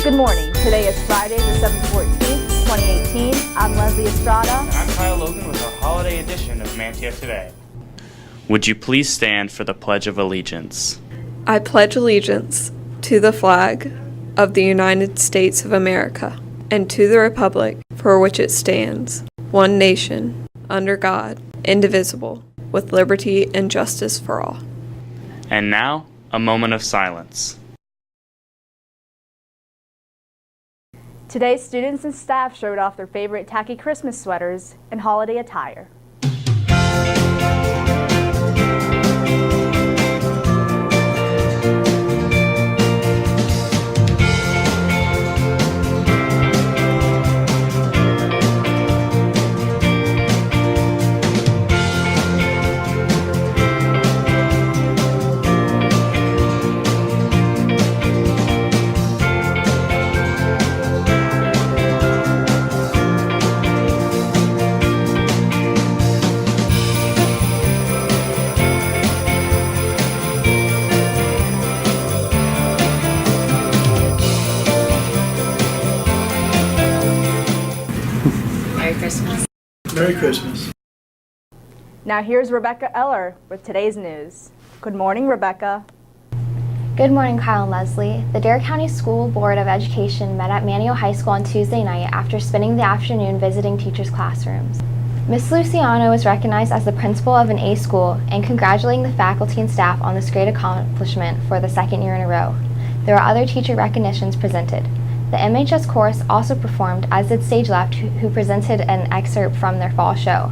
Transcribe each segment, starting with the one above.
Good morning. Today is Friday, December 14th, 2018. I'm Leslie Estrada. And I'm Kyle Logan with our holiday edition of Manteo Today. Would you please stand for the Pledge of Allegiance? I pledge allegiance to the flag of the United States of America and to the republic for which it stands, one nation, under God, indivisible, with liberty and justice for all. And now, a moment of silence. Today, students and staff showed off their favorite tacky Christmas sweaters and holiday attire. Merry Christmas. Merry Christmas. Now here's Rebecca Eller with today's news. Good morning, Rebecca. Good morning, Kyle and Leslie. The Dare County School Board of Education met at Manteo High School on Tuesday night after spending the afternoon visiting teachers' classrooms. Ms. Luciano was recognized as the principal of an A school and congratulating the faculty and staff on this great accomplishment for the second year in a row. There were other teacher recognitions presented. The MHS chorus also performed, as did Stage Left, who presented an excerpt from their fall show.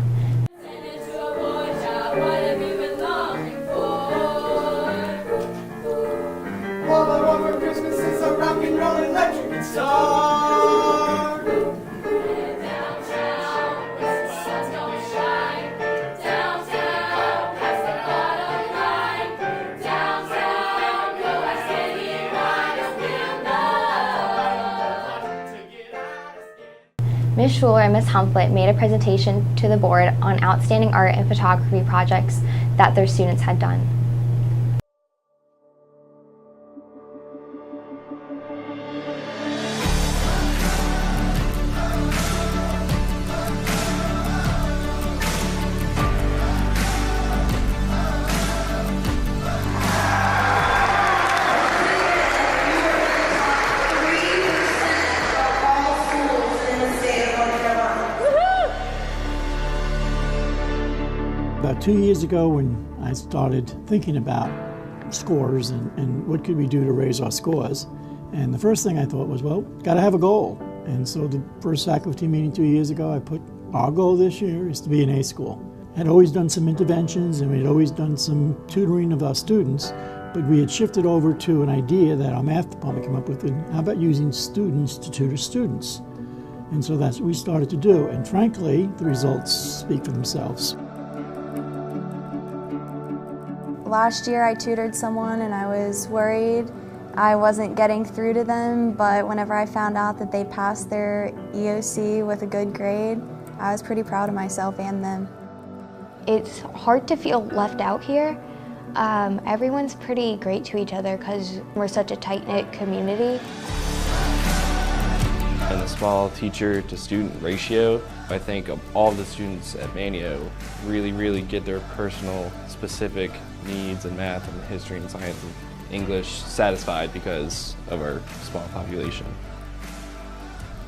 All I want for Christmas is a rock and roll electric guitar. Downtown, where the sun's gonna shine. Downtown, that's the bottom line. Downtown, go ask anyone, we'll know. Ms. Schuler and Ms. Humplet made a presentation to the board on outstanding art and photography projects that their students had done. About 2 years ago, when I started thinking about scores and what could we do to raise our scores, and the first thing I thought was, well, got to have a goal. And so the first faculty meeting 2 years ago, I put our goal this year is to be an A school. Had always done some interventions and we had always done some tutoring of our students, but we had shifted over to an idea that our math department came up with, and how about using students to tutor students? And so that's what we started to do, and frankly, the results speak for themselves. Last year I tutored someone and I was worried I wasn't getting through to them, but whenever I found out that they passed their EOC with a good grade, I was pretty proud of myself and them. It's hard to feel left out here. Everyone's pretty great to each other because we're such a tight-knit community. And the small teacher to student ratio, I think all of the students at Manteo really get their personal specific needs in math and history and science and English satisfied because of our small population.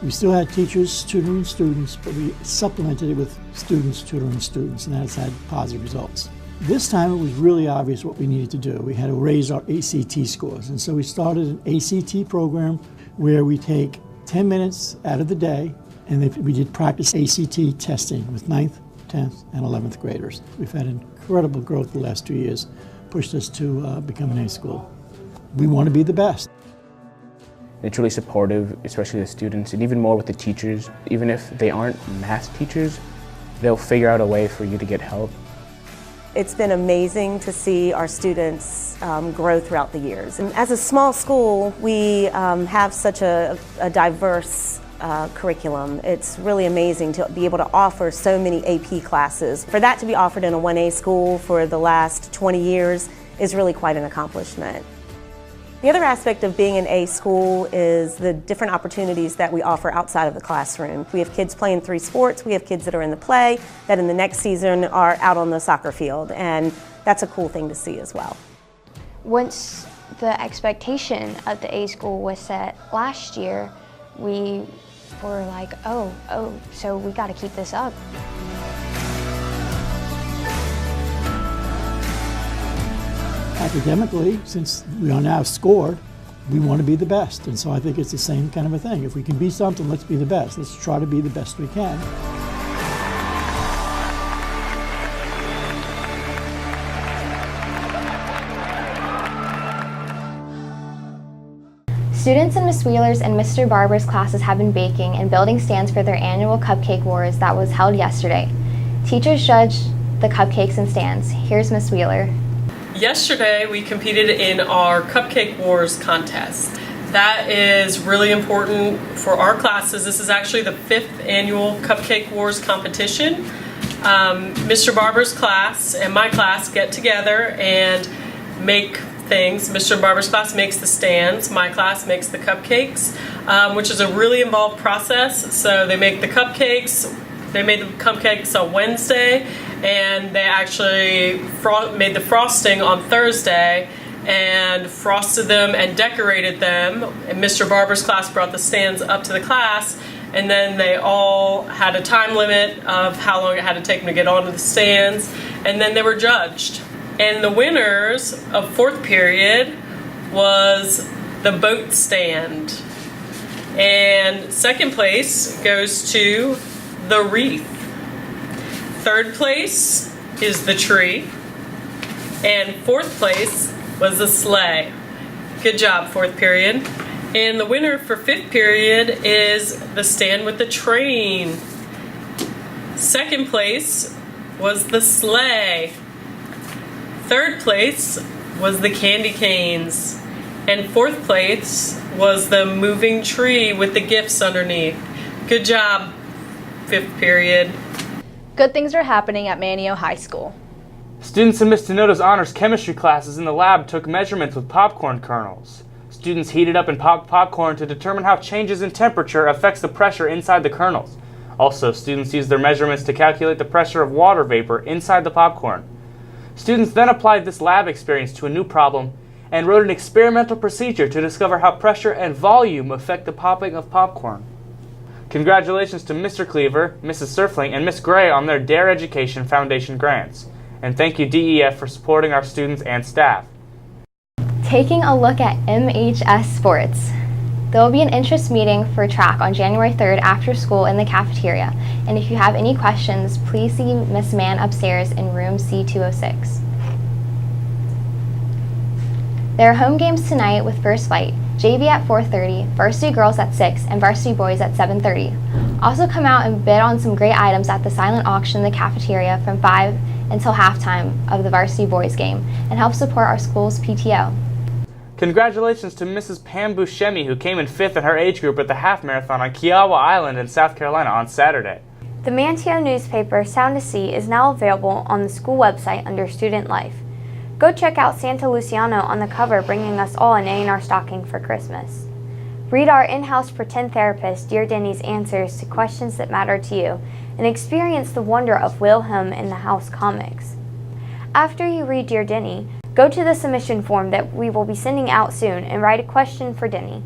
We still had teachers tutoring students, but we supplemented it with students tutoring students, and that's had positive results. This time it was really obvious what we needed to do. We had to raise our ACT scores, and so we started an ACT program where we take 10 minutes out of the day, and we did practice ACT testing with 9th, 10th, and 11th graders. We've had incredible growth the last 2 years, pushed us to become an A school. We want to be the best. It's really supportive, especially the students, and even more with the teachers. Even if they aren't math teachers, they'll figure out a way for you to get help. It's been amazing to see our students grow throughout the years. And as a small school, we have such a diverse curriculum. It's really amazing to be able to offer so many AP classes. For that to be offered in a 1A school for the last 20 years is really quite an accomplishment. The other aspect of being an A school is the different opportunities that we offer outside of the classroom. We have kids playing 3 sports, we have kids that are in the play, that in the next season are out on the soccer field, and that's a cool thing to see as well. Once the expectation of the A school was set last year, we were like, oh, so we got to keep this up. Academically, since we are now scored, we want to be the best. And so I think it's the same kind of a thing. If we can be something, let's be the best. Let's try to be the best we can. Students in Miss Wheeler's and Mr. Barber's classes have been baking and building stands for their annual Cupcake Wars that was held yesterday. Teachers judged the cupcakes and stands. Here's Miss Wheeler. Yesterday we competed in our Cupcake Wars contest. That is really important for our classes. This is actually the 5th annual Cupcake Wars competition. Mr. Barber's class and my class get together and make things. Mr. Barber's class makes the stands, my class makes the cupcakes, which is a really involved process. So they make the cupcakes. They made the cupcakes on Wednesday, and they actually made the frosting on Thursday and frosted them and decorated them. And Mr. Barber's class brought the stands up to the class, and then they all had a time limit of how long it had to take them to get onto the stands, and then they were judged. And the winners of 4th period was the boat stand. And 2nd place goes to the wreath. 3rd place is the tree. And 4th place was the sleigh. Good job, 4th period. And the winner for 5th period is the stand with the train. 2nd place was the sleigh. 3rd place was the candy canes. And 4th place was the moving tree with the gifts underneath. Good job, 5th period. Good things are happening at Manteo High School. Students in Ms. Tenoda's honors chemistry classes in the lab took measurements with popcorn kernels. Students heated up and popped popcorn to determine how changes in temperature affects the pressure inside the kernels. Also, students used their measurements to calculate the pressure of water vapor inside the popcorn. Students then applied this lab experience to a new problem and wrote an experimental procedure to discover how pressure and volume affect the popping of popcorn. Congratulations to Mr. Cleaver, Mrs. Surfling, and Miss Gray on their Dare Education Foundation grants. And thank you DEF for supporting our students and staff. Taking a look at MHS sports. There will be an interest meeting for track on January 3rd after school in the cafeteria. And if you have any questions, please see Miss Mann upstairs in room C206. There are home games tonight with First Flight, JV at 4:30, varsity girls at 6, and varsity boys at 7:30. Also come out and bid on some great items at the silent auction in the cafeteria from 5 until halftime of the varsity boys game and help support our school's PTO. Congratulations to Mrs. Pam Buscemi, who came in 5th in her age group at the half marathon on Kiowa Island in South Carolina on Saturday. The Manteo newspaper, Sound to See, is now available on the school website under Student Life. Go check out Santa Luciano on the cover, bringing us all an A in our stocking for Christmas. Read our in-house pretend therapist, Dear Denny's answers to questions that matter to you, and experience the wonder of Wilhelm in the House comics. After you read Dear Denny, go to the submission form that we will be sending out soon and write a question for Denny.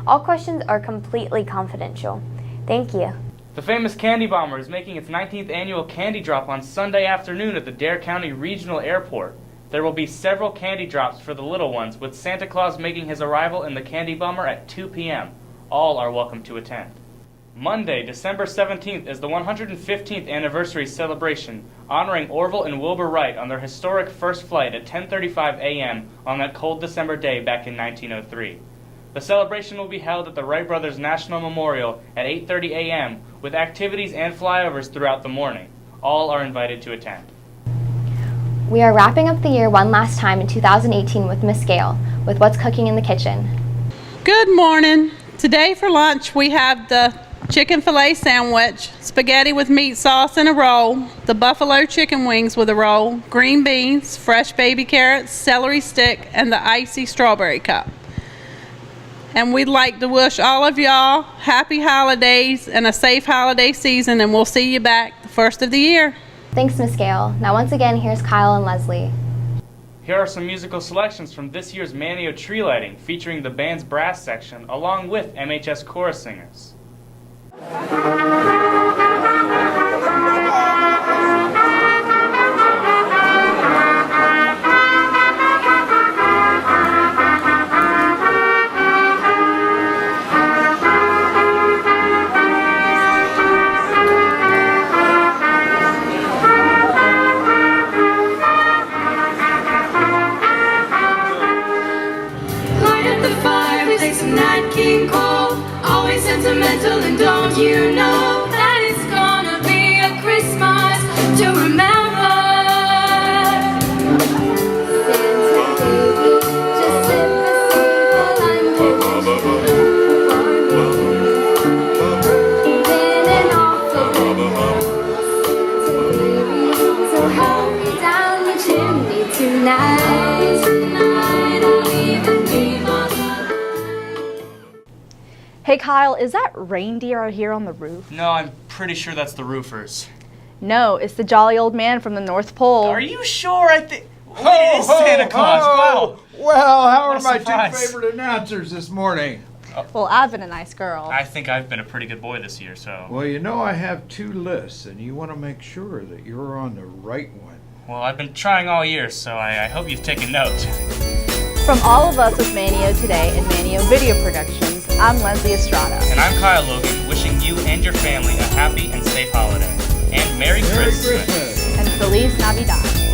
All questions are completely confidential. Thank you. The famous Candy Bomber is making its 19th annual candy drop on Sunday afternoon at the Dare County Regional Airport. There will be several candy drops for the little ones, with Santa Claus making his arrival in the Candy Bomber at 2 p.m. All are welcome to attend. Monday, December 17th is the 115th anniversary celebration honoring Orville and Wilbur Wright on their historic first flight at 10:35 a.m. on that cold December day back in 1903. The celebration will be held at the Wright Brothers National Memorial at 8:30 a.m. with activities and flyovers throughout the morning. All are invited to attend. We are wrapping up the year one last time in 2018 with Miss Gale with What's Cooking in the Kitchen. Good morning. Today for lunch we have the chicken filet sandwich, spaghetti with meat sauce and a roll, the buffalo chicken wings with a roll, green beans, fresh baby carrots, celery stick, and the icy strawberry cup. And we'd like to wish all of y'all happy holidays and a safe holiday season, and we'll see you back the first of the year. Thanks, Miss Gale. Now once again, here's Kyle and Leslie. Here are some musical selections from this year's Manteo tree lighting, featuring the band's brass section, along with MHS chorus singers. Sentimental, and don't you know that it's gonna be a Christmas to remember? Santa baby, just sit the seat while I'm been an awful Santa baby, so help me down the chimney tonight. Tonight I'll even be my. Hey Kyle, is that reindeer out here on the roof? No, I'm pretty sure that's the roofers. No, it's the jolly old man from the North Pole. Are you sure? I think it is Santa Claus. Wow. Well, how What are a my surprise. two favorite announcers this morning? Well, I've been a nice girl. I think I've been a pretty good boy this year, so. Well, you know I have two lists, and you want to make sure that you're on the right one. Well, I've been trying all year, so I hope you've taken note. From all of us with Manteo Today and Manteo Video Productions, I'm Leslie Estrada. And I'm Kyle Logan, wishing you and your family a happy and safe holiday. And Merry Christmas. And Feliz Navidad.